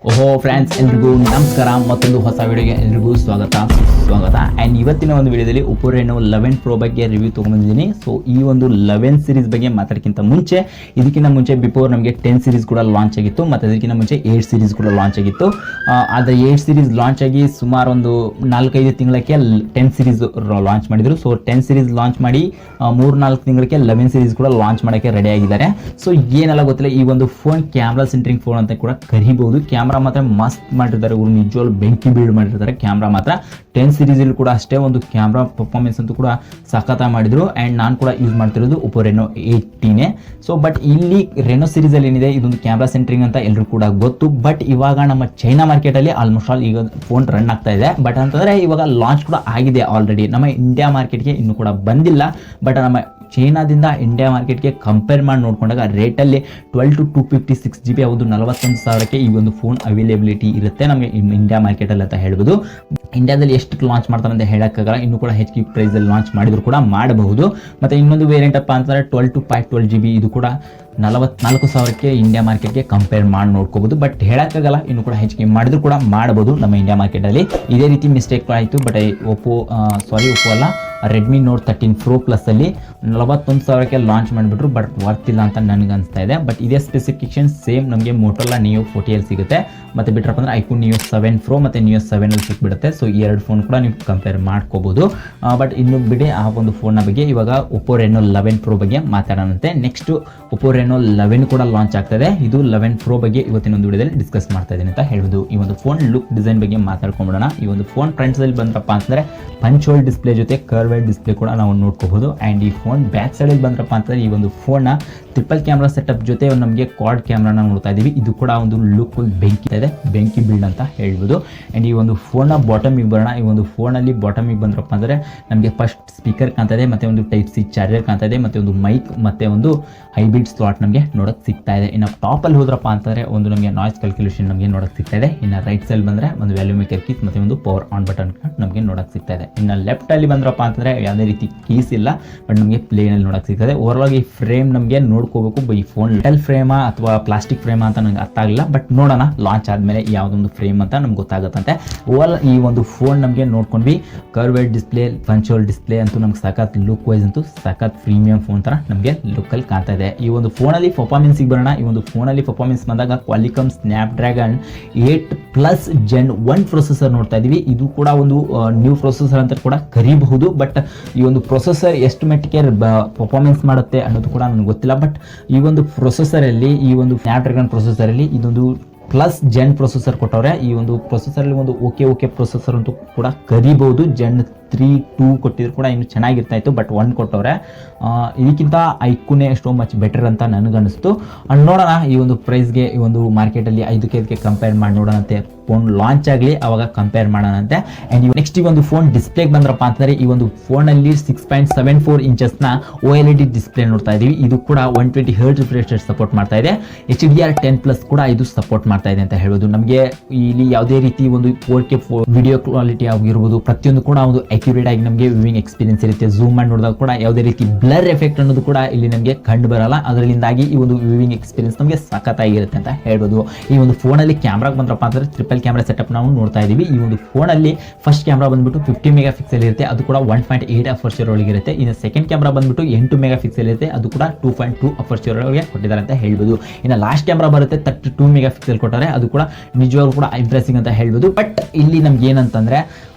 ಓಹೋ ಫ್ರೆಂಡ್ಸ್, ಎಲ್ರಿಗೂ ನಮಸ್ಕಾರ. ಮತ್ತೊಂದು ಹೊಸ ವಿಡಿಯೋಗೆ ಎಲ್ರಿಗೂ ಸ್ವಾಗತ. ಆ್ಯಂಡ್ ಇವತ್ತಿನ ಒಂದು ವಿಡಿಯೋದಲ್ಲಿ ಒಪ್ಪೋ ರೆನೋ 11 Pro ಬಗ್ಗೆ ರಿವ್ಯೂ ತೊಗೊಂಡಿದ್ದೀನಿ. ಸೊ ಈ ಒಂದು 11 ಸೀರೀಸ್ ಬಗ್ಗೆ ಮಾತಾಡೋಕ್ಕಿಂತ ಮುಂಚೆ, ಇದಕ್ಕಿಂತ ಮುಂಚೆ ಬಿಫೋರ್ ನಮಗೆ 10 ಸೀರೀಸ್ ಕೂಡ ಲಾಂಚ್ ಆಗಿತ್ತು, ಮತ್ತು ಅದಕ್ಕಿಂತ ಮುಂಚೆ 8 ಸೀರೀಸ್ ಕೂಡ ಲಾಂಚ್ ಆಗಿತ್ತು. ಆದರೆ 8 ಸೀರೀಸ್ ಲಾಂಚ್ ಆಗಿ ಸುಮಾರು ಒಂದು 4-5 ತಿಂಗಳಕ್ಕೆ 10 ಸೀರೀಸ್ ಲಾಂಚ್ ಮಾಡಿದರು. ಸೊ 10 ಸೀರೀಸ್ ಲಾಂಚ್ ಮಾಡಿ 3-4 ತಿಂಗಳಿಗೆ 11 ಸೀರೀಸ್ ಕೂಡ ಲಾಂಚ್ ಮಾಡೋಕ್ಕೆ ರೆಡಿ ಆಗಿದ್ದಾರೆ. ಸೊ ಏನೆಲ್ಲ ಗೊತ್ತಿಲ್ಲ, ಈ ಒಂದು ಫೋನ್ ಕ್ಯಾಮ್ರಾ ಸೆಂಟ್ರಿಂಗ್ ಫೋನ್ ಅಂತ ಕೂಡ ಕರಿಬಹುದು. ಕ್ಯಾಮ್ರಾ ಮಾತ್ರ ಮಸ್ತ್ ಮಾಡಿರ್ತಾರೆ, ಇವರು ನಿಜವಾಗ್ಲೂ ಬೆಂಕಿ ಬೀಳ್ ಮಾಡಿರ್ತಾರೆ. ಕ್ಯಾಮ್ರಾ ಮಾತ್ರ 10 ಸೀರೀಸಲ್ಲಿ ಕೂಡ ಅಷ್ಟೇ ಒಂದು ಕ್ಯಾಮ್ರಾ ಪರ್ಫಾರ್ಮೆನ್ಸ್ ಅಂತೂ ಕೂಡ ಸಖತ ಮಾಡಿದ್ರು. ಆ್ಯಂಡ್ ನಾನು ಕೂಡ ಯೂಸ್ ಮಾಡ್ತಿರೋದು ಒಪ್ಪೋ ರೆನೋ 18. ಸೊ ಬಟ್ ಇಲ್ಲಿ ರೆನೋ ಸೀರೀಸಲ್ಲಿ ಏನಿದೆ, ಇದೊಂದು ಕ್ಯಾಮ್ರಾ ಸೆಂಟ್ರಿಂಗ್ ಅಂತ ಎಲ್ಲರೂ ಕೂಡ ಗೊತ್ತು. ಬಟ್ ಇವಾಗ ನಮ್ಮ ಚೈನಾ ಮಾರ್ಕೆಟಲ್ಲಿ ಆಲ್ಮೋಸ್ಟ್ ಆಲ್ ಈಗ ಫೋನ್ ರನ್ ಆಗ್ತಾ ಇದೆ. ಬಟ್ ಅಂತಂದರೆ ಇವಾಗ ಲಾಂಚ್ ಕೂಡ ಆಗಿದೆ ಆಲ್ರೆಡಿ. ನಮ್ಮ ಇಂಡಿಯಾ ಮಾರ್ಕೆಟ್ಗೆ ಇನ್ನೂ ಕೂಡ ಬಂದಿಲ್ಲ. ಬಟ್ ನಮ್ಮ ಚೈನಾದಿಂದ ಇಂಡಿಯಾ ಮಾರ್ಕೆಟ್ಗೆ ಕಂಪೇರ್ ಮಾಡಿ ನೋಡಿಕೊಂಡಾಗ ರೇಟಲ್ಲಿ 12 to 256 GB ಯಾವುದು 41,000ಕ್ಕೆ ಈ ಒಂದು ಫೋನ್ ಅವೈಲೇಬಿಲಿಟಿ ಇರುತ್ತೆ ನಮಗೆ ಇಂಡಿಯಾ ಮಾರ್ಕೆಟಲ್ಲಿ ಅಂತ ಹೇಳ್ಬೋದು. ಇಂಡಿಯಾದಲ್ಲಿ ಎಷ್ಟು ಲಾಂಚ್ ಮಾಡ್ತಾರೆ ಅಂತ ಹೇಳೋಕ್ಕಾಗಲ್ಲ, ಇನ್ನೂ ಕೂಡ ಹೆಚ್ಚಿಗೆ ಪ್ರೈಸಲ್ಲಿ ಲಾಂಚ್ ಮಾಡಿದ್ರು ಕೂಡ ಮಾಡಬಹುದು. ಮತ್ತು ಇನ್ನೊಂದು ವೇರಿಯಂಟ್ ಅಪ್ಪ ಅಂತಂದರೆ 12 to 512 GB, ಇದು ಕೂಡ 44,000ಕ್ಕೆ ಇಂಡಿಯಾ ಮಾರ್ಕೆಟ್ಗೆ ಕಂಪೇರ್ ಮಾಡಿ ನೋಡ್ಕೋಬಹುದು. ಬಟ್ ಹೇಳೋಕ್ಕಾಗಲ್ಲ, ಇನ್ನೂ ಕೂಡ ಹೆಚ್ಚಿಗೆ ಮಾಡಿದ್ರು ಕೂಡ ಮಾಡಬಹುದು ನಮ್ಮ ಇಂಡಿಯಾ ಮಾರ್ಕೆಟಲ್ಲಿ. ಇದೇ ರೀತಿ ಮಿಸ್ಟೇಕ್ ಆಯಿತು. ಬಟ್ ಒಪ್ಪೋ ಅಲ್ಲ, ರೆಡ್ಮಿ ನೋಟ್ 13 Pro Plus ಅಲ್ಲಿ 41,000ಕ್ಕೆ ಲಾಂಚ್ ಮಾಡಿಬಿಟ್ರು. ಬಟ್ ವರ್ತ್ ಇಲ್ಲ ಅಂತ ನನಗೆ ಅನಿಸ್ತಾ ಇದೆ. ಬಟ್ ಇದೇ ಸ್ಪೆಸಿಫಿಕೇಶನ್ ಸೇಮ್ ನಮಗೆ ಮೋಟೋರೋಲಾ ನಿಯೋ 40 ಸಿಗುತ್ತೆ. ಮತ್ತು ಬಿಟ್ರಪ್ಪ ಅಂದರೆ ಐಫೋನ್ ನಿಯೋ 7 Pro ಮತ್ತು ನಿಯೋ 7 ಸಿಕ್ಬಿಡುತ್ತೆ. ಸೊ ಈ ಎರಡು ಫೋನ್ ಕೂಡ ನೀವು ಕಂಪೇರ್ ಮಾಡ್ಕೋಬೋದು. ಬಟ್ ಇನ್ನು ಬಿಡಿ ಆ ಒಂದು ಫೋನ್ನ ಬಗ್ಗೆ. ಇವಾಗ ಒಪ್ಪೋ ರೆನೋ 11 Pro ಬಗ್ಗೆ ಮಾತಾಡೋಣಂತೆ. ನೆಕ್ಸ್ಟ್ ಒಪ್ಪೋ ರೆನೋ 11 ಕೂಡ ಲಾಂಚ್ ಆಗ್ತದೆ. ಇದು 11 Pro ಬಗ್ಗೆ ಇವತ್ತಿನ ಒಂದು ವಿಡಿಯೋದಲ್ಲಿ ಡಿಸ್ಕಸ್ ಮಾಡ್ತಾ ಇದ್ದೀನಿ ಅಂತ ಹೇಳ್ಬೋದು. ಈ ಒಂದು ಫೋನ್ ಲುಕ್ ಡಿಸೈನ್ ಬಗ್ಗೆ ಮಾತಾಡ್ಕೊಂಡ್ಬಿಡೋಣ. ಈ ಒಂದು ಫೋನ್ ಫ್ರಂಟ್ಸಲ್ಲಿ ಬಂದ್ರಪ್ಪ ಅಂತಂದರೆ ಪಂಚ್ ಹೋಲ್ ಡಿಸ್ಪ್ಲೇ ಜೊತೆ ಕರ್ವ್ಡ್ ಡಿಸ್ಪ್ಲೇ ಕೂಡ ನಾವು ನೋಡ್ಕೋಬಹುದು. ಆ್ಯಂಡ್ ಈ ಫೋನ್ ಬ್ಯಾಕ್ ಸೈಡಲ್ಲಿ ಬಂದ್ರಪ್ಪ ಅಂತಂದರೆ ಈ ಒಂದು ಫೋನ್ನ ಟ್ರಿಪಲ್ ಕ್ಯಾಮ್ರಾ ಸೆಟಪ್ ಜೊತೆ ನಮಗೆ ಕ್ವಾಡ್ ಕ್ಯಾಮ್ರಾನ ನೋಡ್ತಾ ಇದ್ದೀವಿ. ಇದು ಕೂಡ ಒಂದು ಲುಕ್ ಬೆಂಕಿ ಬಿಲ್ಡ್ ಅಂತ ಹೇಳ್ಬೋದು. ಆ್ಯಂಡ್ ಈ ಒಂದು ಫೋನ್ನ ಬಾಟಮಿಗೆ ಬರೋಣ. ಈ ಒಂದು ಫೋನಲ್ಲಿ ಬಾಟಮಿಗೆ ಬಂದ್ರಪ್ಪ ಅಂದರೆ ನಮಗೆ ಫಸ್ಟ್ ಸ್ಪೀಕರ್ ಕಾಣ್ತಾ ಇದೆ, ಮತ್ತು ಒಂದು ಟೈಪ್ ಸಿ ಚಾರ್ಜರ್ ಕಾಣ್ತಾ ಇದೆ, ಮತ್ತು ಒಂದು ಮೈಕ್, ಮತ್ತು ಒಂದು ಹೈಬ್ರಿಡ್ ಸ್ಲಾಟ್ ನಮಗೆ ನೋಡೋಕ್ಕೆ ಸಿಗ್ತಾ ಇದೆ. ಇನ್ನು ಟಾಪಲ್ಲಿ ಹೋದ್ರಪ್ಪ ಅಂತಂದರೆ ಒಂದು ನಮಗೆ ನಾಯ್ಸ್ ಕ್ಯಾಲ್ಕುಲೇಷನ್ ನಮಗೆ ನೋಡೋಕ್ಕೆ ಸಿಗ್ತಾ ಇದೆ. ಇನ್ನು ರೈಟ್ ಸೈಡ್ ಬಂದರೆ ಒಂದು ವ್ಯಾಲ್ಯೂ ಮೇಕರ್ ಕೀಸ್ ಮತ್ತು ಒಂದು ಪವರ್ ಆನ್ ಬಟನ್ ನಮಗೆ ನೋಡೋಕ್ಕೆ ಸಿಗ್ತಾ ಇದೆ. ಇನ್ನು ಲೆಫ್ಟಲ್ಲಿ ಬಂದ್ರಪ್ಪ ಅಂತಂದರೆ ಯಾವುದೇ ರೀತಿ ಕೀಸ್ ಇಲ್ಲ, ಬಟ್ ನಮಗೆ ಪ್ಲೇನಲ್ಲಿ ನೋಡೋಕ್ಕೆ ಸಿಗ್ತದೆ. ಓವರಾಲ್ ಈ ಫ್ರೇಮ್ ನಮಗೆ ನೋಡ್ಕೋಬೇಕು, ಈ ಫೋನ್ ಮೆಟಲ್ ಫ್ರೇಮಾ ಅಥವಾ ಪ್ಲಾಸ್ಟಿಕ್ ಫ್ರೇಮಾ ಅಂತ ನನಗೆ ಅರ್ಥ ಆಗಿಲ್ಲ. ಬಟ್ ನೋಡೋಣ ಲಾಂಚ್ ಆದಮೇಲೆ ಯಾವುದೊಂದು ಫ್ರೇಮ್ ಅಂತ ನಮ್ಗೆ ಗೊತ್ತಾಗುತ್ತಂತೆ. ಓವರ್ ಈ ಒಂದು ಫೋನ್ ನಮಗೆ ನೋಡ್ಕೊಂಡ್ವಿ, curved display, punch hole display ಅಂತೂ ನಮ್ಗೆ ಸಖತ್ ಲುಕ್ ವೈಸ್ ಅಂತೂ ಸಖತ್ ಪ್ರೀಮಿಯಂ ಫೋನ್ ಥರ ನಮಗೆ ಲುಕ್ಕಲ್ಲಿ ಕಾಣ್ತಾ ಇದೆ. ಈ ಒಂದು ಫೋನಲ್ಲಿ ಪರ್ಫಾರ್ಮೆನ್ಸಿಗೆ ಬರೋಣ. ಈ ಒಂದು ಫೋನಲ್ಲಿ ಪರ್ಫಾರ್ಮೆನ್ಸ್ ಬಂದಾಗ ಕ್ವಾಲಿಕಮ್ ಸ್ನ್ಯಾಪ್ಡ್ರ್ಯಾಗನ್ 8+ Gen 1 ಪ್ರೊಸೆಸರ್ ನೋಡ್ತಾ ಇದ್ದೀವಿ. ಇದು ಕೂಡ ಒಂದು ನ್ಯೂ ಪ್ರೊಸೆಸರ್ ಅಂತ ಕೂಡ ಕರಿಬಹುದು. ಬಟ್ ಈ ಒಂದು ಪ್ರೊಸೆಸರ್ ಎಷ್ಟು ಮಟ್ಟಿಗೆ ಪರ್ಫಾರ್ಮೆನ್ಸ್ ಮಾಡುತ್ತೆ ಅನ್ನೋದು ಕೂಡ ನನಗೆ ಗೊತ್ತಿಲ್ಲ. ಬಟ್ ಈ ಒಂದು ಪ್ರೊಸೆಸರಲ್ಲಿ, ಈ ಒಂದು ಸ್ನ್ಯಾಪ್ಡ್ರ್ಯಾಗನ್ ಪ್ರೊಸೆಸರಲ್ಲಿ ಇದೊಂದು ಪ್ಲಸ್ ಜೆನ್ ಪ್ರೊಸೆಸರ್ ಕೊಟ್ಟವ್ರೆ. ಈ ಒಂದು ಪ್ರೊಸೆಸರಲ್ಲಿ ಒಂದು ಓಕೆ ಪ್ರೊಸೆಸರ್ ಅಂತೂ ಕೂಡ ಕರಿಬಹುದು. Gen 3, 2 ಕೊಟ್ಟಿದ್ರು ಕೂಡ ಇನ್ನೂ ಚೆನ್ನಾಗಿರ್ತಾ ಇತ್ತು. ಬಟ್ 1 ಕೊಟ್ಟವ್ರೆ. ಇದಕ್ಕಿಂತ ಐಕ್ಯೂನೇ ಎಷ್ಟೋ ಮಚ್ ಬೆಟರ್ ಅಂತ ನನಗನ್ನಿಸ್ತು. ನೋಡೋಣ ಈ ಒಂದು ಪ್ರೈಸ್ಗೆ, ಈ ಒಂದು ಮಾರ್ಕೆಟಲ್ಲಿ 5ಕ್ಕೆ ಕಂಪೇರ್ ಮಾಡಿ ನೋಡೋಣಂತೆ. ಫೋನ್ ಲಾಂಚ್ ಆಗಲಿ ಅವಾಗ ಕಂಪೇರ್ ಮಾಡೋಣಂತೆ. ಆ್ಯಂಡ್ ನೆಕ್ಸ್ಟ್ ಈ ಒಂದು ಫೋನ್ ಡಿಸ್ಪ್ಲೇಗೆ ಬಂದ್ರಪ್ಪ ಅಂತಂದರೆ ಈ ಒಂದು ಫೋನಲ್ಲಿ 6.74 ಇಂಚಸ್ನ OLED ಡಿಸ್ಪ್ಲೇ ನೋಡ್ತಾ ಇದ್ದೀವಿ. ಇದು ಕೂಡ 120 Hz ರಿಫ್ರೆಶ್ ರೇಟ್ ಸಪೋರ್ಟ್ ಮಾಡ್ತಾ ಇದೆ. HDR10+ ಕೂಡ ಇದು ಸಪೋರ್ಟ್ ಮಾಡ್ತಾ ಇದೆ ಅಂತ ಹೇಳ್ಬೋದು. ನಮಗೆ ಇಲ್ಲಿ ಯಾವುದೇ ರೀತಿ ಒಂದು 4K ವಿಡಿಯೋ ಕ್ವಾಲಿಟಿ ಆಗಿರ್ಬೋದು, ಪ್ರತಿಯೊಂದು ಕೂಡ ಒಂದು ಅಕ್ಯುರೇಟ್ ಆಗಿ ನಮಗೆ ವ್ಯೂವಿಂಗ್ ಎಕ್ಸ್ಪೀರಿಯನ್ಸ್ ಇರುತ್ತೆ. ಝೂಮ್ ಮಾಡಿ ನೋಡಿದಾಗ ಕೂಡ ಯಾವುದೇ ರೀತಿ ಬ್ಲರ್ ಎಫೆಕ್ಟ್ ಅನ್ನೋದು ಕೂಡ ಇಲ್ಲಿ ನಮಗೆ ಕಂಡು ಬರಲ್ಲ. ಅದರಿಂದಾಗಿ ಈ ಒಂದು ವ್ಯೂವಿಂಗ್ ಎಕ್ಸ್ಪೀರಿಯನ್ಸ್ ನಮಗೆ ಸಖತ್ತಾಗಿರುತ್ತೆ ಅಂತ ಹೇಳ್ಬೋದು. ಈ ಒಂದು ಫೋನಲ್ಲಿ ಕ್ಯಾಮ್ರಾಗೆ ಬಂದ್ರಪ್ಪ ಅಂದರೆ ಟ್ರಿಪಲ್ ಕ್ಯಾಮ್ರಾ ಸೆಟಪ್ ನಾವು ನೋಡ್ತಾ ಇದ್ದೀವಿ. ಈ ಒಂದು ಫೋನಲ್ಲಿ ಫಸ್ಟ್ ಕ್ಯಾಮ್ರಾ ಬಂದ್ಬಿಟ್ಟು 50 MP ಇರುತ್ತೆ, ಅದು ಕೂಡ 1.8 ಅಪರ್ಚರ್ ಒಳಗೆ ಇರುತ್ತೆ. ಇನ್ನು ಸೆಕೆಂಡ್ ಕ್ಯಾಮ್ರಾ ಬಂದ್ಬಿಟ್ಟು 8 MP ಇರುತ್ತೆ, ಅದು ಕೂಡ 2.2 ಅಪರ್ಚರ್ ಒಳಗೆ ಕೊಟ್ಟಿದ್ದಾರೆ ಅಂತ ಹೇಳ್ಬೋದು. ಇನ್ನು ಲಾಸ್ಟ್ ಕ್ಯಾಮ್ರಾ ಬರುತ್ತೆ 32 MP ಕೊಟ್ಟಾರೆ, ಅದು ಕೂಡ ನಿಜವಾಗ್ಲೂ ಕೂಡ ಇಂಪ್ರೆಸಿಂಗ್ ಅಂತ ಹೇಳ್ಬೋದು. ಬಟ್ ಇಲ್ಲಿ ನಮ್ಗೆ ಏನಂತಂದರೆ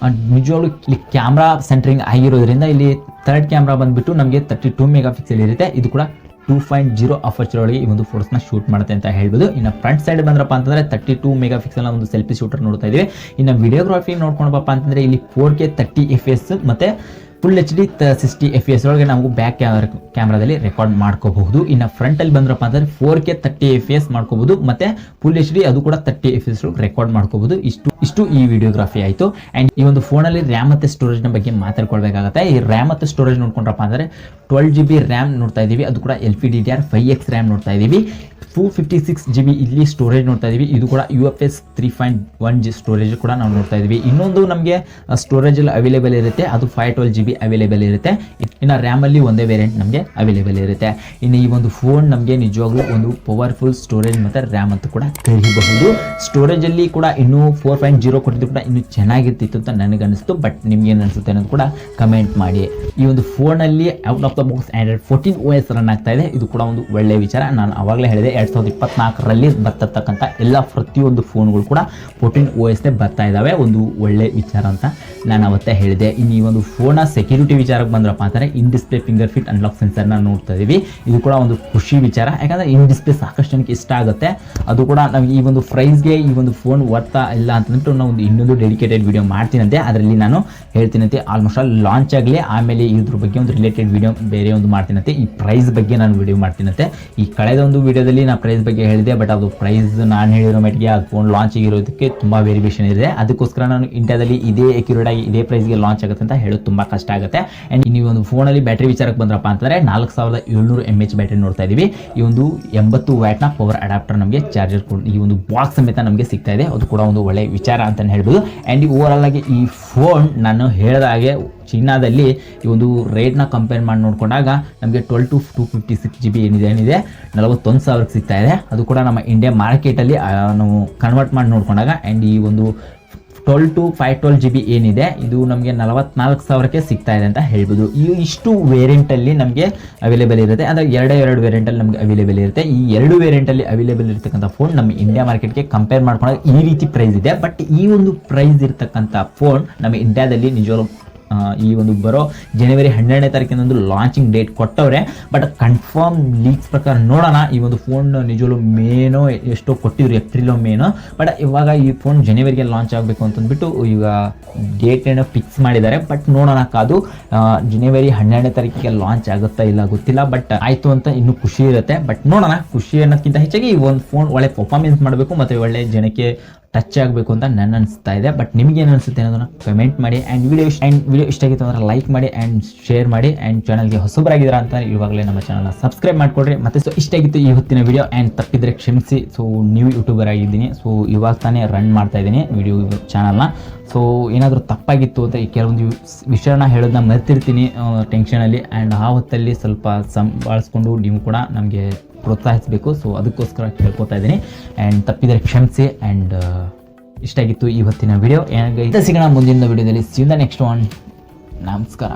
ನಿಜವಾಗ್ಲೂ ಇಲ್ಲಿ ಕ್ಯಾಮ್ರಾ ಸೆಂಟ್ರಿಂಗ್ ಆಗಿರೋದ್ರಿಂದ ಇಲ್ಲಿ ಥರ್ಡ್ ಕ್ಯಾಮ್ರಾ ಬಂದ್ಬಿಟ್ಟು ನಮಗೆ 32 MP ಇರುತ್ತೆ. ಇದು ಕೂಡ 2.0 ಅಪರ್ಚರ್ ಒಳಗೆ ಈ ಒಂದು ಫೋಟೋಸ್ನ ಶೂಟ್ ಮಾಡುತ್ತೆ ಅಂತ ಹೇಳ್ಬೋದು. ಇನ್ನು ಫ್ರಂಟ್ ಸೈಡ್ ಬಂದ್ರಪ್ಪ ಅಂತಂದರೆ 32 MP ಒಂದು ಸೆಲ್ಫಿ ಶೂಟರ್ ನೋಡ್ತಾ ಇದ್ದೀವಿ. ಇನ್ನು ವಿಡಿಯೋಗ್ರಫಿ ನೋಡ್ಕೊಂಡಪ್ಪ ಅಂತಂದರೆ ಇಲ್ಲಿ 4K 30 FPS ಮತ್ತು ಫುಲ್ HD 60 FPS ಒಳಗೆ ನಾವು ಬ್ಯಾಕ್ ಕ್ಯಾಮ್ರಾದಲ್ಲಿ ರೆಕಾರ್ಡ್ ಮಾಡ್ಕೋಬಹುದು. ಇನ್ನು ಫ್ರಂಟಲ್ಲಿ ಬಂದ್ರಪ್ಪ ಅಂತಂದರೆ 4K 30 FPS ಮಾಡ್ಕೋಬಹುದು, ಮತ್ತು ಫುಲ್ HD ಅದು ಕೂಡ 30 FPS ರೆಕಾರ್ಡ್ ಮಾಡ್ಕೋಬಹುದು. ಇಷ್ಟು ಈ ವಿಡಿಯೋಗ್ರಫಿ ಆಯಿತು. ಆ್ಯಂಡ್ ಈ ಒಂದು ಫೋನಲ್ಲಿ ರ್ಯಾಮ್ ಮತ್ತು ಸ್ಟೋರೇಜ್ನ ಬಗ್ಗೆ ಮಾತಾಡ್ಕೊಳ್ಬೇಕಾಗುತ್ತೆ. ಈ ರ್ಯಾಮ್ ಮತ್ತು ಸ್ಟೋರೇಜ್ ನೋಡ್ಕೊಂಡ್ರಪ್ಪ ಅಂದರೆ 12 GB ರ್ಯಾಮ್ ನೋಡ್ತಾ ಇದ್ದೀವಿ, ಅದು ಕೂಡ LPDDR5X ರ್ಯಾಮ್ ನೋಡ್ತಾ ಇದ್ದೀವಿ. 256 GB ಇಲ್ಲಿ ಸ್ಟೋರೇಜ್ ನೋಡ್ತಾ ಇದ್ದೀವಿ. ಇದು ಕೂಡ UFS 3.1 ಸ್ಟೋರೇಜ್ ಕೂಡ ನಾವು ನೋಡ್ತಾ ಇದ್ದೀವಿ. ಇನ್ನೊಂದು ನಮಗೆ ಸ್ಟೋರೇಜಲ್ಲಿ ಅವೈಲೇಬಲ್ ಇರುತ್ತೆ, ಅದು 512 GB ಆಗಿ ಅವೈಲೇಬಲ್ ಇರುತ್ತೆ. ಇನ್ನು ರ್ಯಾಮಲ್ಲಿ ಒಂದೇ ವೇರಿಯಂಟ್ ನಮಗೆ ಅವೈಲೇಬಲ್ ಇರುತ್ತೆ. ಇನ್ನು ಈ ಒಂದು ಫೋನ್ ನಮಗೆ ನಿಜವಾಗ್ಲೂ ಒಂದು ಪವರ್ಫುಲ್ ಸ್ಟೋರೇಜ್ ಮತ್ತು ರ್ಯಾಮ್ ಅಂತ ಕೂಡ ಕರೀಬಹುದು. ಸ್ಟೋರೇಜಲ್ಲಿ ಕೂಡ ಇನ್ನೂ 4.0 ಕೊಟ್ಟಿದ್ದು ಕೂಡ ಇನ್ನೂ ಚೆನ್ನಾಗಿರ್ತಿತ್ತು ಅಂತ ನನಗನ್ನಿಸ್ತು. ಬಟ್ ನಿಮ್ಗೆ ಏನು ಅನಿಸುತ್ತೆ ಅನ್ನೋದು ಕೂಡ ಕಮೆಂಟ್ ಮಾಡಿ. ಈ ಒಂದು ಫೋನಲ್ಲಿ out of the box Android 14 OS run ಆಗ್ತಾ ಇದೆ. ಇದು ಕೂಡ ಒಂದು ಒಳ್ಳೆಯ ವಿಚಾರ. ನಾನು ಆವಾಗಲೇ ಹೇಳಿದೆ 2024ರಲ್ಲಿ ಬರ್ತಕ್ಕಂಥ ಎಲ್ಲ ಪ್ರತಿಯೊಂದು ಫೋನ್ಗಳು ಕೂಡ 14 OS ಬರ್ತಾ ಇದ್ದಾವೆ. ಒಂದು ಒಳ್ಳೆ ವಿಚಾರ ಅಂತ ನಾನು ಅವತ್ತೇ ಹೇಳಿದೆ. ಇನ್ನು ಈ ಒಂದು ಫೋನ ಸೆಕ್ಯೂರಿಟಿ ವಿಚಾರಕ್ಕೆ ಬಂದ್ರಪ್ಪ ಅಂತಾರೆ in display fingerprint unlock ಸೆನ್ಸರ್ನ ನೋಡ್ತಾ ಇದೀವಿ. ಇದು ಕೂಡ ಒಂದು ಖುಷಿ ವಿಚಾರ. ಯಾಕಂದರೆ ಇನ್ ಡಿಸ್ಪ್ಲೇ ಸಾಕಷ್ಟು ಜನಕ್ಕೆ ಇಷ್ಟ ಆಗುತ್ತೆ. ಅದು ಕೂಡ ನಮಗೆ ಈ ಒಂದು ಪ್ರೈಸ್ಗೆ ಈ ಒಂದು ಫೋನ್ ವರ್ತಾ ಇಲ್ಲ ಅಂತಂದ್ಬಿಟ್ಟು ನಾವು ಒಂದು ಇನ್ನೊಂದು ಡೆಡಿಕೇಟೆಡ್ ವಿಡಿಯೋ ಮಾಡ್ತೀನಂತೆ. ಅದರಲ್ಲಿ ನಾನು ಹೇಳ್ತೀನಂತೆ ಆಲ್ಮೋಸ್ಟ್ ಆಲ್ ಲಾಂಚ್ ಆಗಲಿ, ಆಮೇಲೆ ಇದ್ರ ಬಗ್ಗೆ ಒಂದು ರಿಲೇಟೆಡ್ ವಿಡಿಯೋ ಬೇರೆ ಒಂದು ಮಾಡ್ತೀನಂತೆ. ಈ ಪ್ರೈಸ್ ಬಗ್ಗೆ ನಾನು ವಿಡಿಯೋ ಮಾಡ್ತೀನಂತೆ. ಈ ಕಳೆದ ಒಂದು ವಿಡಿಯೋದಲ್ಲಿ ನಾನು ಪ್ರೈಸ್ ಬಗ್ಗೆ ಹೇಳಿದೆ, ಬಟ್ ಅದು ಪ್ರೈಸ್ ನಾನು ಹೇಳಿರೋ ಮಟ್ಟಿಗೆ ಆ ಫೋನ್ ಲಾಂಚ್ ಆಗಿರೋದಕ್ಕೆ ತುಂಬ ವೇರಿಯೇಷನ್ ಇದೆ. ಅದಕ್ಕೋಸ್ಕರ ನಾನು ಇಂಡಿಯಾದಲ್ಲಿ ಇದೇ ಅಕ್ಯುರೇಟ್ ಆಗಿ ಇದೇ ಪ್ರೈಸ್ಗೆ ಲಾಂಚ್ ಆಗುತ್ತೆ ಅಂತ ಹೇಳೋದು ತುಂಬ ಕಷ್ಟ ಆಗುತ್ತೆ. ಆ್ಯಂಡ್ ನೀವು ಒಂದು ಫೋನಲ್ಲಿ ಬ್ಯಾಟ್ರಿ ವಿಚಾರಕ್ಕೆ ಬಂದ್ರಪ್ಪ ಅಂತಂದರೆ 4700 mAh ಬ್ಯಾಟ್ರಿ ನೋಡ್ತಾ ಇದ್ದೀವಿ. ಈ ಒಂದು 80 ವ್ಯಾಟ್ನ ಪವರ್ ಅಡಾಪ್ಟರ್ ನಮಗೆ ಚಾರ್ಜರ್ ಈ ಒಂದು ಬಾಕ್ಸ್ ಸಮೇತ ನಮಗೆ ಸಿಗ್ತಾ ಇದೆ. ಅದು ಕೂಡ ಒಂದು ಒಳ್ಳೆಯ ವಿಚಾರ ಅಂತಲೇ ಹೇಳ್ಬೋದು. ಆ್ಯಂಡ್ ಓವರ್ ಆಲ್ ಆಗಿ ಈ ಫೋನ್ ನಾನು ಹೇಳಿದ ಹಾಗೆ ಚೀನಾದಲ್ಲಿ ಈ ಒಂದು ರೇಟ್ನ ಕಂಪೇರ್ ಮಾಡಿ ನೋಡಿಕೊಂಡಾಗ ನಮಗೆ 12 to 256 GB ಏನಿದೆ 41,000ಕ್ಕೆ ಸಿಗ್ತಾ ಇದೆ. ಅದು ಕೂಡ ನಮ್ಮ ಇಂಡಿಯಾ ಮಾರ್ಕೆಟಲ್ಲಿ ನಾವು ಕನ್ವರ್ಟ್ ಮಾಡಿ ನೋಡಿಕೊಂಡಾಗ ಆ್ಯಂಡ್ ಈ ಒಂದು 12 to 512 GB ಏನಿದೆ ಇದು ನಮಗೆ 44,000ಕ್ಕೆ ಸಿಗ್ತಾ ಇದೆ ಅಂತ ಹೇಳ್ಬೋದು. ಇಷ್ಟು ವೇರಿಯಂಟಲ್ಲಿ ನಮಗೆ ಅವೈಲೇಬಲ್ ಇರುತ್ತೆ. ಅಂದರೆ ಎರಡು ವೇರಿಯಂಟಲ್ಲಿ ನಮಗೆ ಅವೈಲೇಬಲ್ ಇರುತ್ತೆ. ಈ ಎರಡು ವೇರಿಯಂಟಲ್ಲಿ ಅವೈಲೇಬಲ್ ಇರತಕ್ಕಂಥ ಫೋನ್ ನಮ್ಮ ಇಂಡಿಯಾ ಮಾರ್ಕೆಟ್ಗೆ ಕಂಪೇರ್ ಮಾಡ್ಕೊಂಡಾಗ ಈ ರೀತಿ ಪ್ರೈಸ್ ಇದೆ. ಬಟ್ ಈ ಒಂದು ಪ್ರೈಸ್ ಇರತಕ್ಕಂಥ ಫೋನ್ ನಮ್ಮ ಇಂಡಿಯಾದಲ್ಲಿ ನಿಜವಾಗ್ಲೂ ಈ ಒಂದು ಬರೋ ಜನವರಿ 12ನೇ ತಾರೀಕಿನೊಂದು ಲಾಂಚಿಂಗ್ ಡೇಟ್ ಕೊಟ್ಟವ್ರೆ. ಬಟ್ ಕನ್ಫರ್ಮ್ ಲೀಕ್ಸ್ ಪ್ರಕಾರ ನೋಡೋಣ. ಈ ಒಂದು ಫೋನ್ ನಿಜವಲ್ಲೂ ಮೇನೋ ಎಷ್ಟೋ ಕೊಟ್ಟಿದ್ರು, ಏಪ್ರಿಲೋ ಮೇನೋ. ಬಟ್ ಇವಾಗ ಈ ಫೋನ್ ಜನವರಿಗೆ ಲಾಂಚ್ ಆಗಬೇಕು ಅಂತಂದ್ಬಿಟ್ಟು ಈಗ ಡೇಟ್ ಏನೋ ಫಿಕ್ಸ್ ಮಾಡಿದ್ದಾರೆ. ಬಟ್ ನೋಡೋಣ ಕಾದು ಜನವರಿ 12ನೇ ತಾರೀಕಿಗೆ ಲಾಂಚ್ ಆಗುತ್ತಾ ಇಲ್ಲ ಗೊತ್ತಿಲ್ಲ. ಬಟ್ ಆಯಿತು ಅಂತ ಇನ್ನೂ ಖುಷಿ ಇರುತ್ತೆ. ಬಟ್ ನೋಡೋಣ, ಖುಷಿ ಅನ್ನೋದಕ್ಕಿಂತ ಹೆಚ್ಚಾಗಿ ಈ ಒಂದು ಫೋನ್ ಒಳ್ಳೆ ಪರ್ಫಾರ್ಮೆನ್ಸ್ ಮಾಡಬೇಕು ಮತ್ತು ಒಳ್ಳೆ ಜನಕ್ಕೆ ಟಚ್ ಆಗಬೇಕು ಅಂತ ನನ್ನ ಅನಿಸ್ತಾ ಇದೆ. ಬಟ್ ನಿಮ್ಗೆ ಏನು ಅನಿಸುತ್ತೆ ಅನ್ನೋದನ್ನು ಕಮೆಂಟ್ ಮಾಡಿ. ಆ್ಯಂಡ್ ವಿಡಿಯೋ ಇಷ್ಟ ಆಗಿತ್ತು ಅಂದರೆ ಲೈಕ್ ಮಾಡಿ ಆ್ಯಂಡ್ ಶೇರ್ ಮಾಡಿ. ಆ್ಯಂಡ್ ಚಾನಲ್ಗೆ ಹೊಸಬರಾಗಿದ್ದೀರಾ ಅಂತ ಇವಾಗಲೇ ನಮ್ಮ ಚಾನಲ್ನ ಸಬ್ಸ್ಕ್ರೈಬ್ ಮಾಡಿಕೊಡ್ರಿ. ಮತ್ತು ಸೊ ಇಷ್ಟ ಆಗಿತ್ತು ಈ ಹೊತ್ತಿನ ವಿಡಿಯೋ. ಆ್ಯಂಡ್ ತಪ್ಪಿದ್ರೆ ಕ್ಷಮಿಸಿ. ಸೊ ನ್ಯೂ ಯೂಟ್ಯೂಬರ್ ಆಗಿದ್ದೀನಿ. ಸೊ ಇವಾಗ ತಾನೇ ರನ್ ಮಾಡ್ತಾ ಇದ್ದೀನಿ ವಿಡಿಯೋ ಚಾನಲ್ನ. ಸೊ ಏನಾದರೂ ತಪ್ಪಾಗಿತ್ತು ಅಂತ ಈ ಕೆಲವೊಂದು ವಿಷಯನ ಹೇಳೋದನ್ನ ಮರ್ತಿರ್ತೀನಿ ಟೆನ್ಷನಲ್ಲಿ. ಆ್ಯಂಡ್ ಆ ಹೊತ್ತಲ್ಲಿ ಸ್ವಲ್ಪ ಸಂಭಾಳಿಸ್ಕೊಂಡು ನೀವು ಕೂಡ ನಮಗೆ ಪ್ರೋತ್ಸಾಹಿಸಬೇಕು. ಸೊ ಅದಕ್ಕೋಸ್ಕರ ಕೇಳ್ಕೊತಾ ಇದ್ದೀನಿ. ಆ್ಯಂಡ್ ತಪ್ಪಿದರೆ ಕ್ಷಮಿಸಿ. ಆ್ಯಂಡ್ ಇಷ್ಟ ಆಗಿತ್ತು ಈ ಹೊತ್ತಿನ ವಿಡಿಯೋ. ಸಿಗೋಣ ಮುಂದಿನ ವಿಡಿಯೋದಲ್ಲಿ. See you the next one. ನಮಸ್ಕಾರ.